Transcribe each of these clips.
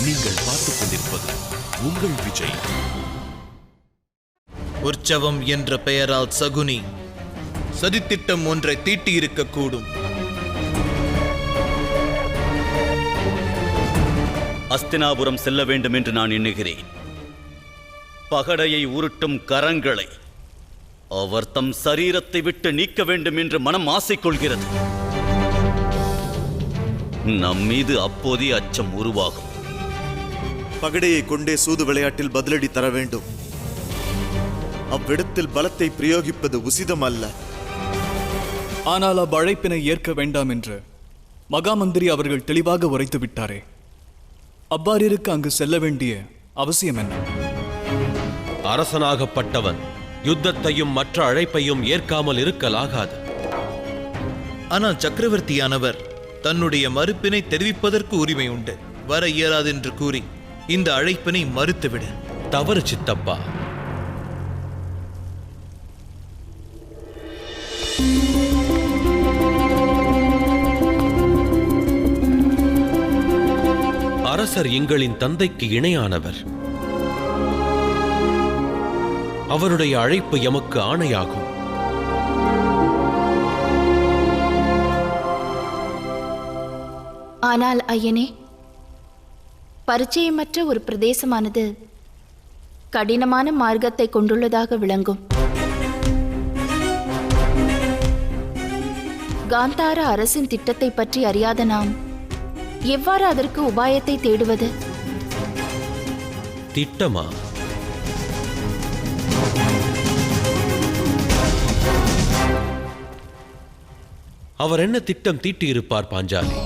நீங்கள் பார்த்துக் கொண்டிருப்பது உங்கள் விஜய். உற்சவம் என்ற பெயரால் சகுனி சதித்திட்டம் ஒன்றை தீட்டியிருக்கக்கூடும். அஸ்தினாபுரம் செல்ல வேண்டும் என்று நான் எண்ணுகிறேன். பகடையை உருட்டும் கரங்களை அவர் தம் சரீரத்தை விட்டு நீக்க வேண்டும் என்று மனம் ஆசை கொள்கிறது. நம் மீது அப்போதே அச்சம் உருவாகும். பகடையை கொண்டே சூது விளையாட்டில் பதிலடி தர வேண்டும். அவ்விடத்தில் பலத்தை பிரயோகிப்பது உசிதம் அல்ல. ஆனால் அவ்வழைப்பினை ஏற்க வேண்டாம் என்று மகாமந்திரி அவர்கள் தெளிவாக உரைத்து விட்டாரே. அவ்வாறிருக்க அங்கு செல்ல வேண்டிய அவசியம் என்ன? அரசனாகப்பட்டவன் யுத்தத்தையும் மற்ற அழைப்பையும் ஏற்காமல் இருக்கலாகாது. ஆனால் சக்கரவர்த்தியானவர் தன்னுடைய மறுப்பினை தெரிவிப்பதற்கு உரிமை உண்டு. வர இயலாது என்று கூறி இந்த அழைப்பினை மறுத்துவிட. தவறு சித்தப்பா. அரசர் எங்களின் தந்தைக்கு இணையானவர். அவருடைய அழைப்பு எமக்கு ஆணையாகும். ஆனால் ஐயனே, பரிச்சயமற்ற ஒரு பிரதேசமானது கடினமான மார்க்கத்தை கொண்டுள்ளதாக விளங்கும். காந்தார அரசின் திட்டத்தை பற்றி அறியாத நாம் எவ்வாறு அதற்கு உபாயத்தை தேடுவது? திட்டமா? அவர் என்ன திட்டம் தீட்டியிருப்பார் பாஞ்சாலி?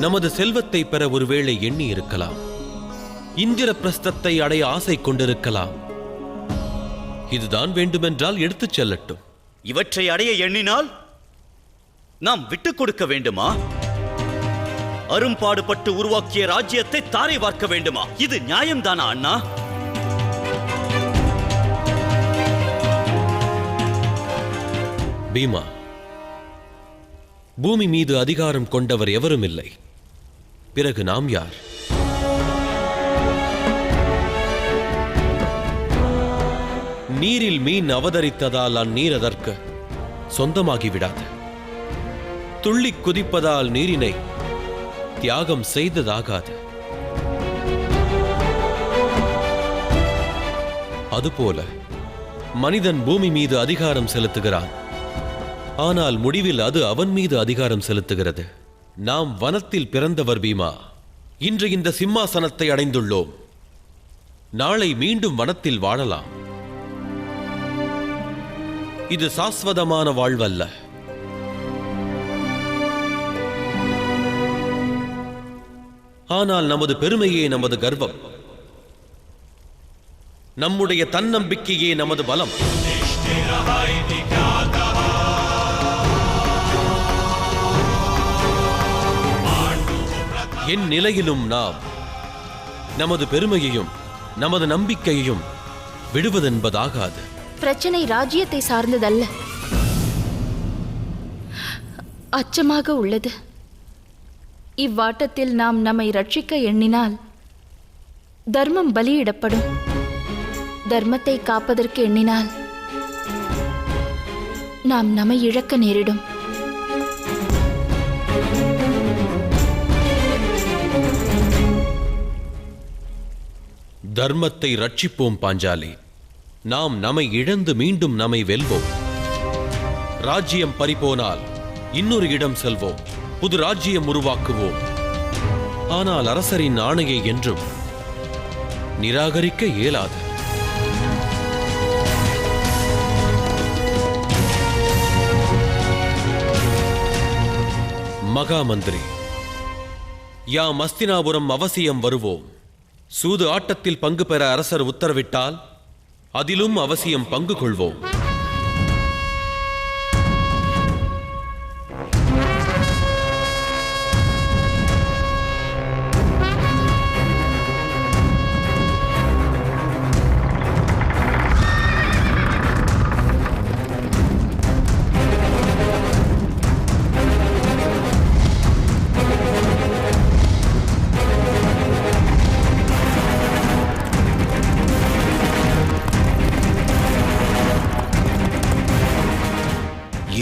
நமது செல்வத்தை பெற ஒருவேளை எண்ணி இருக்கலாம். இந்திரபிரஸ்தத்தை அடைய ஆசை கொண்டிருக்கலாம். இதுதான் வேண்டுமென்றால் எடுத்துச் செல்லட்டும். இவற்றை அடைய எண்ணினால் நாம் விட்டுக் கொடுக்க வேண்டுமா? அரும்பாடுபட்டு உருவாக்கிய ராஜ்யத்தை தாரை வார்க்க வேண்டுமா? இது நியாயம்தானா அண்ணா? பீமா, பூமி மீது அதிகாரம் கொண்டவர் எவரும் இல்லை. பிறகு நாம் யார்? நீரில் மீன் அவதரித்ததால் அந்நீர் அதற்கு சொந்தமாகிவிடாது. துள்ளி குதிப்பதால் நீரினை தியாகம் செய்ததாகாது. அதுபோல மனிதன் பூமி மீது அதிகாரம் செலுத்துகிறான். ஆனால் முடிவில் அது அவன் மீது அதிகாரம் செலுத்துகிறது. நாம் வனத்தில் பிறந்தவர் பீமா. இன்று இந்த சிம்மாசனத்தை அடைந்துள்ளோம். நாளை மீண்டும் வனத்தில் வாழலாம். இது சாஸ்வதமான வாழ்வல்ல. ஆனால் நமது பெருமையே நமது கர்வம். நம்முடைய தன்னம்பிக்கையே நமது பலம். என் நிலையிலும் நாம் நமது பெருமையையும் நமது நம்பிக்கையையும் விடுவதென்பதாகாது. பிரச்சனை ராஜ்யத்தை சார்ந்ததல்ல, அச்சமாக உள்ளது. இவ்வாட்டத்தில் நாம் நம்மை ரட்சிக்க எண்ணினால் தர்மம் பலியிடப்படும். தர்மத்தை காப்பதற்கு எண்ணினால் நாம் நம்மை இழக்க நேரிடும். தர்மத்தை ரட்சிப்போம் பாஞ்சாலி. நாம் நம்மை இழந்து மீண்டும் நம்மை வெல்வோம். ராஜ்யம் பறிபோனால் இன்னொரு இடம் செல்வோம். புது ராஜ்யம் உருவாக்குவோம். ஆனால் அரசரின் ஆணையை என்றும் நிராகரிக்க இயலாது. மகாமந்திரி, யாம் அஸ்தினாபுரம் அவசியம் வருவோம். சூது ஆட்டத்தில் பங்கு பெற அரசர் உத்தரவிட்டால் அதிலும் அவசியம் பங்கு கொள்வோம்.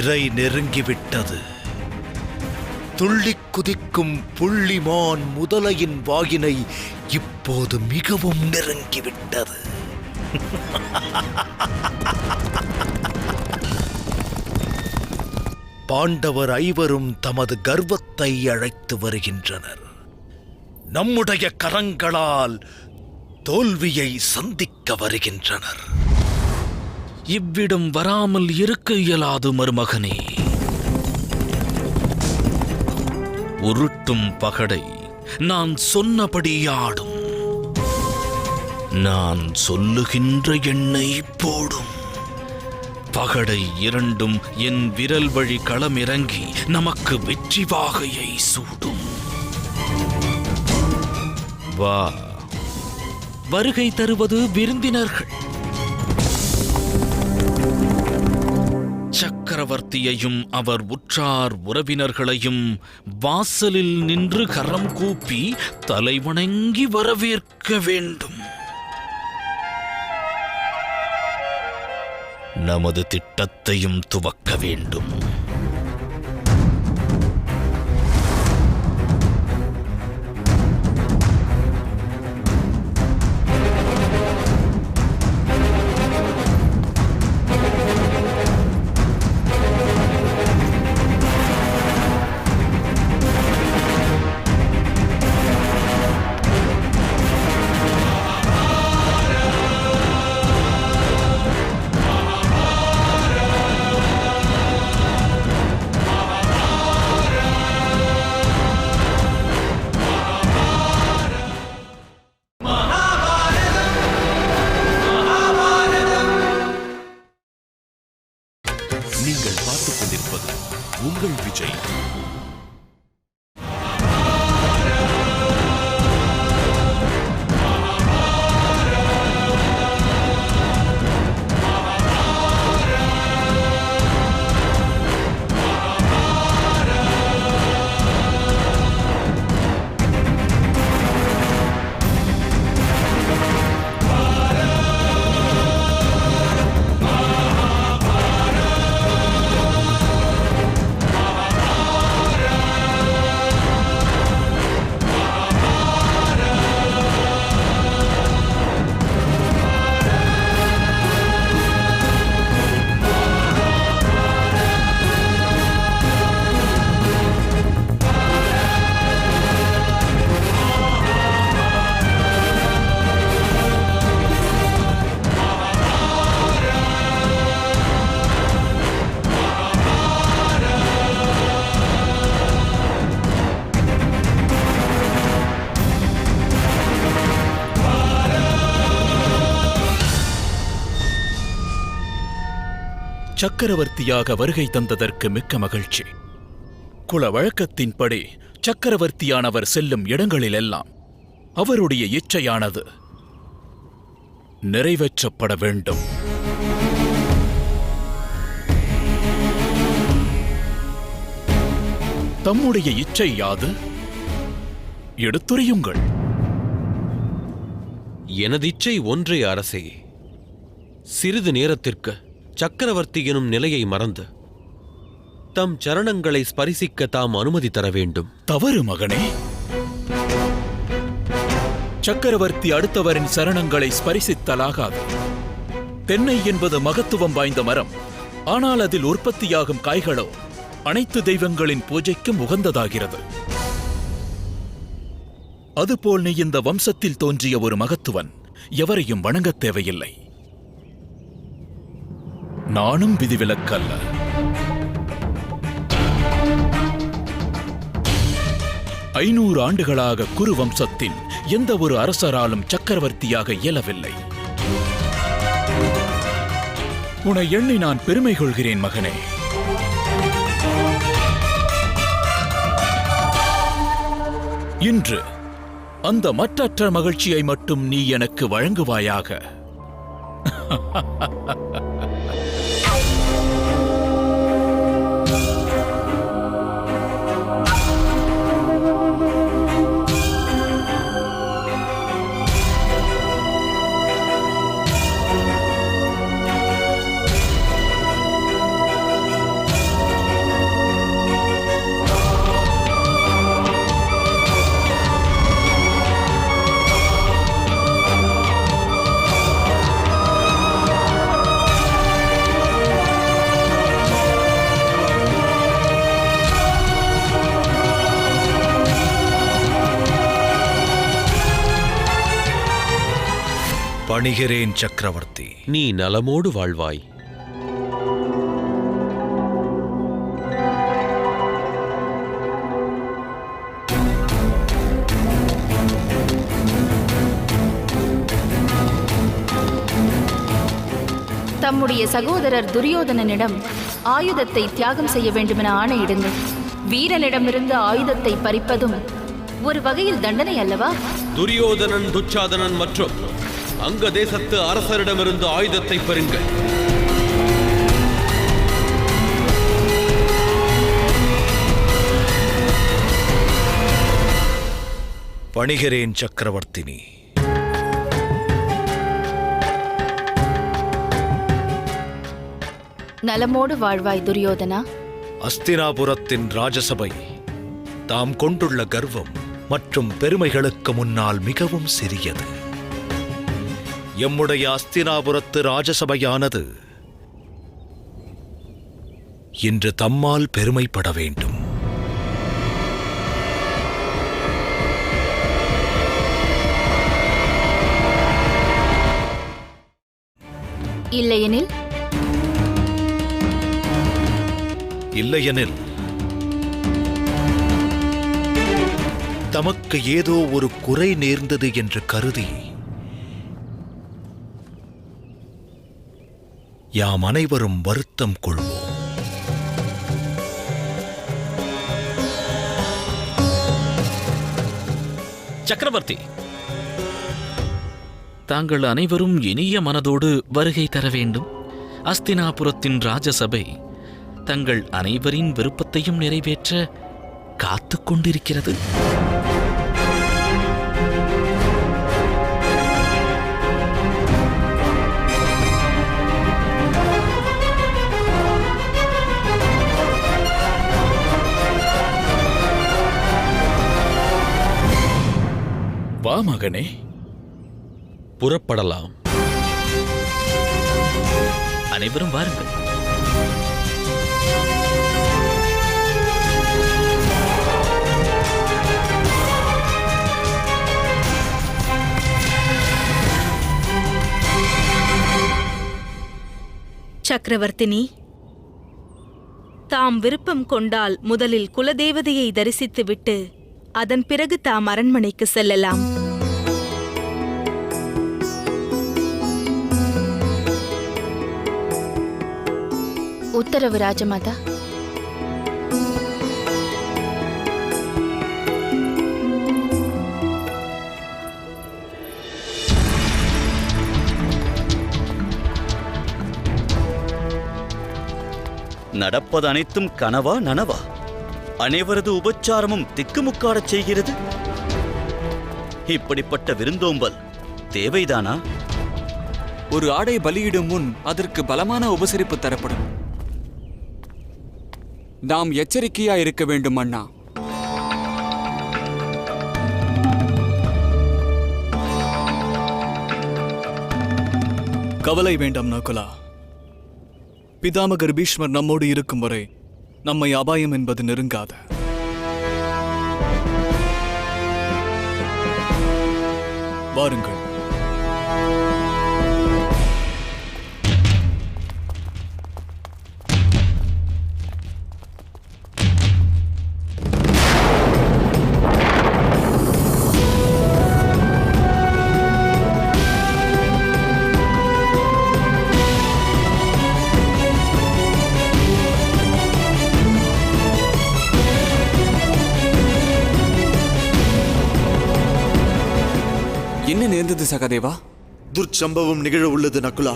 இறை நெருங்கிவிட்டது. துள்ளிக் குதிக்கும் புள்ளிமான் முதலையின் வாயினை இப்போது மிகவும் நெருங்கிவிட்டது. பாண்டவர் ஐவரும் தமது கர்வத்தை அழைத்து வருகின்றனர். நம்முடைய கரங்களால் தோல்வியை சந்திக்க வருகின்றனர். இவ்விடம் வராமல் இருக்க இயலாது மருமகனே. உருட்டும் பகடை நான் சொன்னபடியாடும். நான் சொல்லுகின்ற எண்ணெய் போடும். பகடை இரண்டும் என் விரல் வழி களமிறங்கி நமக்கு வெற்றி வாகையை சூடும். வா, வருகை தருவது விருந்தினர்கள். சக்கரவர்த்தியையும் அவர் உற்றார் உறவினர்களையும் வாசலில் நின்று கரம் கூப்பி தலைவணங்கி வரவேற்க வேண்டும். நமது திட்டத்தையும் துவக்க வேண்டும். நீங்கள் பார்த்துக் கொண்டிருப்பது உங்கள் விஜய். சக்கரவர்த்தியாக வருகை தந்ததற்கு மிக்க மகிழ்ச்சி. குல வழக்கத்தின்படி சக்கரவர்த்தியானவர் செல்லும் இடங்களிலெல்லாம் அவருடைய இச்சையானது நிறைவேற்றப்பட வேண்டும். தம்முடைய இச்சை யாது? எடுத்துரையுங்கள். எனது இச்சை ஒன்றே அரசே. சிறிது நேரத்திற்கு சக்கரவர்த்தி எனும் நிலையை மறந்து தம் சரணங்களை ஸ்பரிசிக்க தாம் அனுமதி தர வேண்டும். தவறு மகனே. சக்கரவர்த்தி அடுத்தவரின் சரணங்களை ஸ்பரிசித்தலாகாது. தென்னை என்பது மகத்துவம் வாய்ந்த மரம். ஆனால் அதில் உற்பத்தியாகும் காய்களோ அனைத்து தெய்வங்களின் பூஜைக்கும் உகந்ததாகிறது. அதுபோல் நீ இந்த வம்சத்தில் தோன்றிய ஒரு மகத்துவன் எவரையும் வணங்கத் தேவையில்லை. நானும் விதிவிலக்கல்ல. ஐநூறு ஆண்டுகளாக குரு வம்சத்தின் எந்த ஒரு அரசராலும் சக்கரவர்த்தியாக இயலவில்லை. உன்னை எண்ணி நான் பெருமை கொள்கிறேன் மகனே. இன்று அந்த மற்றற்ற மகிழ்ச்சியை மட்டும் நீ எனக்கு வழங்குவாயாக. பணிகிறேன் சக்கரவர்த்தி. நீ நலமோடு வாழ்வாய். தம்முடைய சகோதரர் துரியோதனனிடம் ஆயுதத்தை தியாகம் செய்ய வேண்டுமென ஆணையிடுங்கள். வீரனிடமிருந்து ஆயுதத்தை பறிப்பதும் ஒரு வகையில் தண்டனை அல்லவா? துரியோதனன், துச்சாதனன் மற்றும் அங்க தேசத்து அரசரிடமிருந்து ஆயுதத்தை பெறுங்கள். பணிகிறேன் சக்கரவர்த்தினி. நலமோடு வாழ்வாய் துரியோதனா. அஸ்தினாபுரத்தின் ராஜசபை தாம் கொண்டுள்ள கர்வம் மற்றும் பெருமைகளுக்கு முன்னால் மிகவும் சிறியது. எம்முடைய அஸ்தினாபுரத்து ராஜசபையானது இன்று தம்மால் பெருமைப்பட வேண்டும். இல்லையெனில் இல்லையெனில் தமக்கு ஏதோ ஒரு குறை நேர்ந்தது என்று கருதி யாம் அனைவரும் வருத்தம் கொள்வோம். சக்கரவர்த்தி, தாங்கள் அனைவரும் இனிய மனதோடு வருகை தர வேண்டும். அஸ்தினாபுரத்தின் ராஜசபை தங்கள் அனைவரின் விருப்பத்தையும் நிறைவேற்ற காத்துக் கொண்டிருக்கிறது. வா மகனே, புறப்படலாம். அனைவரும் வாருங்கள். சக்கரவர்த்தினி, தாம் விருப்பம் கொண்டால் முதலில் குலதேவதையை தரிசித்துவிட்டு அதன் பிறகு தாம் அரண்மனைக்கு செல்லலாம். உத்தரவு ராஜமாதா. நடப்பது அனைத்தும் கனவா நனவா? அனைவரது உபச்சாரமும் திக்குமுக்காடச் செய்கிறது. இப்படிப்பட்ட விருந்தோம்பல் தேவைதானா? ஒரு ஆடை பலியிடும் முன் அதற்கு பலமான உபசரிப்பு தரப்படும். நாம் எச்சரிக்கையா இருக்க வேண்டும் அண்ணா. கவலை வேண்டாம் நகுலா. பிதாமகர் பீஷ்மர் நம்மோடு இருக்கும் வரை நம்மை அபாயம் என்பது நெருங்காது. வாருங்கள். என்ன நேர்ந்தது சகதேவா? துர்ச்சம்பவம் நிகழ உள்ளது நகுலா.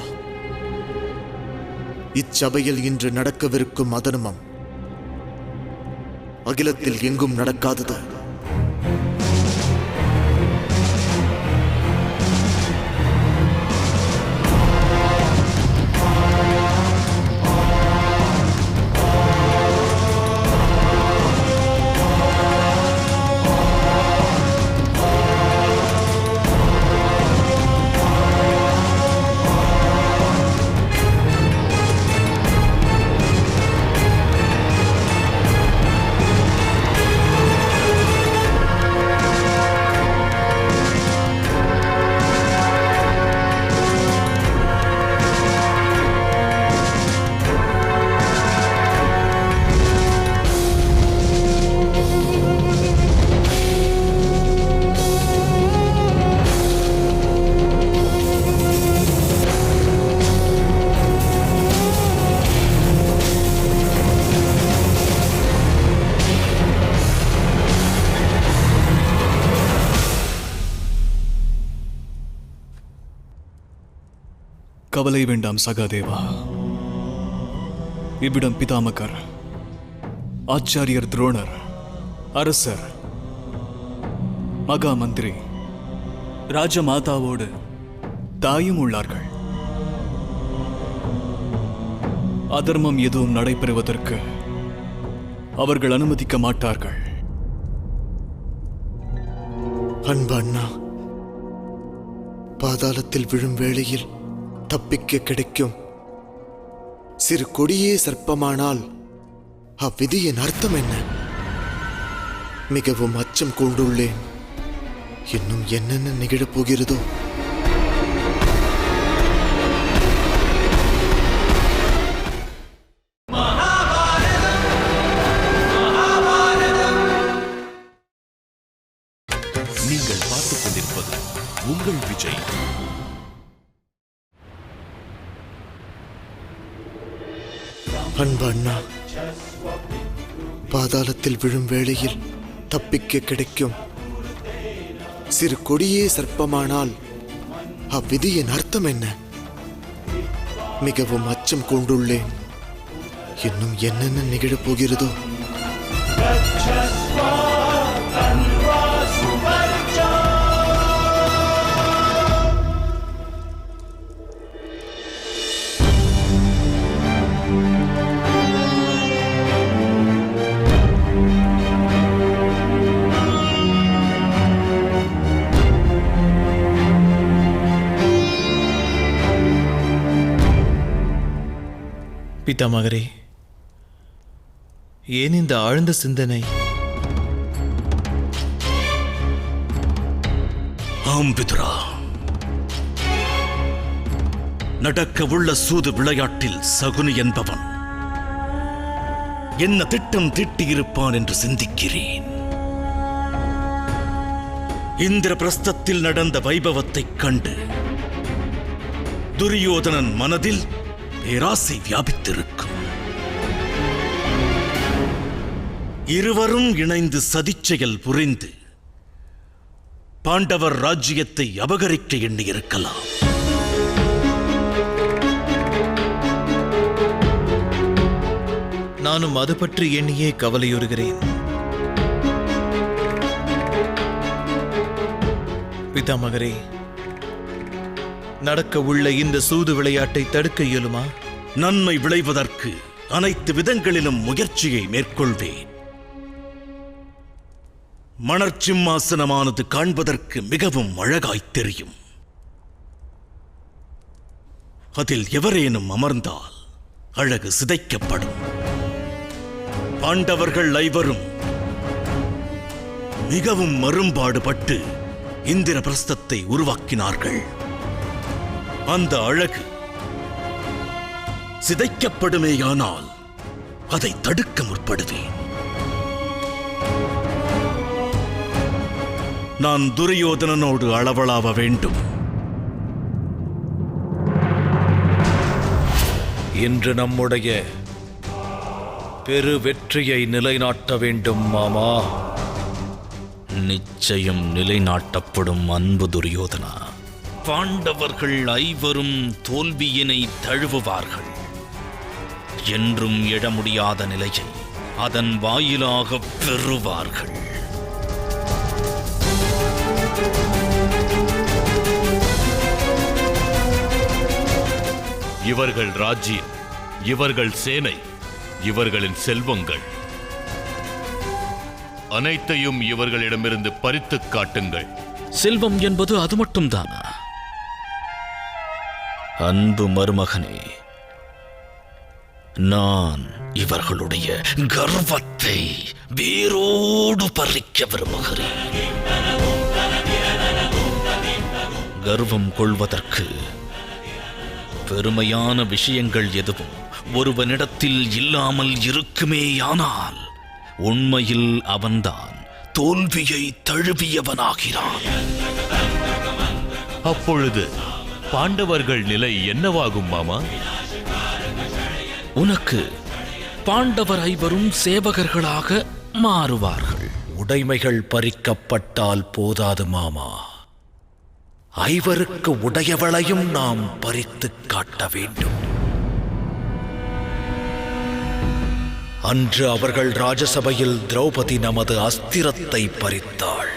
இச்சபையில் இன்று நடக்கவிருக்கும் அதர்மம் அகிலத்தில் எங்கும் நடக்காதது. கவலை வேண்டாம் சகாதேவா. இவ்விடம் பிதாமகர், ஆச்சாரியர் துரோணர், அரசர், மகா மந்திரி, ராஜமாதாவோடு தாயும் உள்ளார்கள். அதர்மம் எதுவும் நடைபெறுவதற்கு அவர்கள் அனுமதிக்க மாட்டார்கள். அன்பு அண்ணா, பாதாளத்தில் விழும் வேளையில் தப்பிக்க கிடைக்கும் சிறு கொடியே சர்ப்பமானால் அவ்விதியின் அர்த்தம் என்ன? மிகவும் அச்சம் கொண்டுள்ளேன். இன்னும் என்னென்ன நிகழப் போகிறதோ. நீங்கள் பார்த்துக் கொண்டிருப்பது உங்கள் விஜய். அன்பு அண்ணா, பாதாளத்தில் விழும் வேளையில் தப்பிக்க கிடைக்கும் சிறு கொடியே சர்ப்பமானால் அவ்விதியின் அர்த்தம் என்ன? மிகவும் அச்சம் கொண்டுள்ளேன். இன்னும் என்னென்ன நிகழப் போகிறதோ. பிதாமகரே, ஏன் இந்த ஆழ்ந்த சிந்தனை? ஆம் பிதுரா, நடக்க உள்ள சூது விளையாட்டில் சகுனி என்பவன் என்ன திட்டம் தீட்டியிருப்பான் என்று சிந்திக்கிறேன். இந்திரபிரஸ்தத்தில் நடந்த வைபவத்தைக் கண்டு துரியோதனன் மனதில் பேராசை வியாபித்திருக்கும். இருவரும் இணைந்து சதிச்செயல் புரிந்து பாண்டவர் ராஜ்யத்தை அபகரிக்க எண்ணியிருக்கலாம். நானும் அது பற்றி எண்ணியே கவலையுறுகிறேன். பிதாமகரே, நடக்க உள்ள இந்த சூது விளையாட்டை தடுக்க இயலுமா? நன்மை விளைவதற்கு அனைத்து விதங்களிலும் முயற்சியை மேற்கொள்வேன். மணற்சிம்மாசனமானது காண்பதற்கு மிகவும் அழகாய்த் தெரியும். அதில் எவரேனும் அமர்ந்தால் அழகு சிதைக்கப்படும். பாண்டவர்கள் ஐவரும் மிகவும் மரும்பாடுபட்டு இந்திரபிரஸ்தத்தை உருவாக்கினார்கள். அந்த அழகு சிதைக்கப்படுமேயானால் அதை தடுக்க முற்படுவேன். நான் துரியோதனனோடு அளவளாவ வேண்டும். இன்று நம்முடைய பெரு வெற்றியை நிலைநாட்ட வேண்டும் மாமா. நிச்சயம் நிலைநாட்டப்படும் அன்பு துரியோதனா. பாண்டவர்கள் ஐவரும் தோல்வியினை தழுவுவார்கள். என்றும் எழ முடியாத நிலையை அதன் வாயிலாக பெறுவார்கள். இவர்கள் ராஜ்யம், இவர்கள் சேனை, இவர்களின் செல்வங்கள் அனைத்தையும் இவர்களிடமிருந்து பறித்துக் காட்டுங்கள். செல்வம் என்பது அது மட்டும்தானா? அன்பு மருமகனே, நான் இவர்களுடைய கர்வத்தை வேரோடு பறிக்க விரும்புகிறேன். கர்வம் கொள்வதற்கு பெருமையான விஷயங்கள் எதுவும் ஒருவனிடத்தில் இல்லாமல் இருக்குமேயானால் உண்மையில் அவன்தான் தோல்வியை தழுவியவனாகிறான். அப்பொழுது பாண்டவர்கள் நிலை என்னவாகும் மாமா? உனக்கு பாண்டவர் ஐவரும் சேவகர்களாக மாறுவார்கள். உடைமைகள் பறிக்கப்பட்டால் போதாது மாமா. ஐவருக்கு உடையவளையும் நாம் பறித்து காட்ட வேண்டும். அன்று அவர்கள் ராஜசபையில் திரௌபதி நமது அஸ்திரத்தை பறித்தாள்.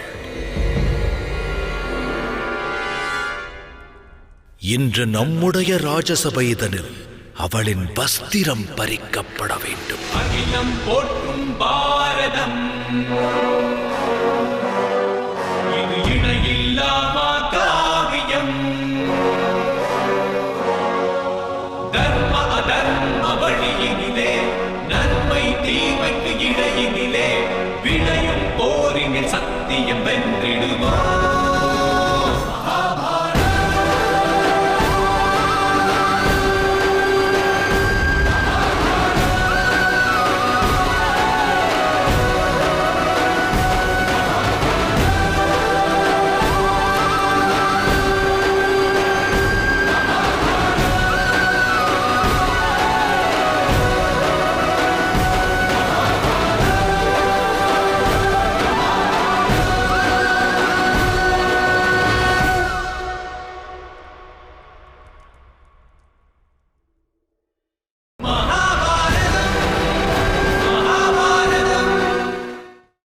இன்று நம்முடைய ராஜசபைதனில் அவளின் வஸ்திரம் பறிக்கப்பட வேண்டும். அகிலம் போற்றும் பாரதம் இது இணையில்லாமா காவியம். தர்ம அதர்ம வழியினிலே நன்மை தீமைக்கு இடையினிலே விளையும் போரினில் சத்தியம் வென்றிடுமா.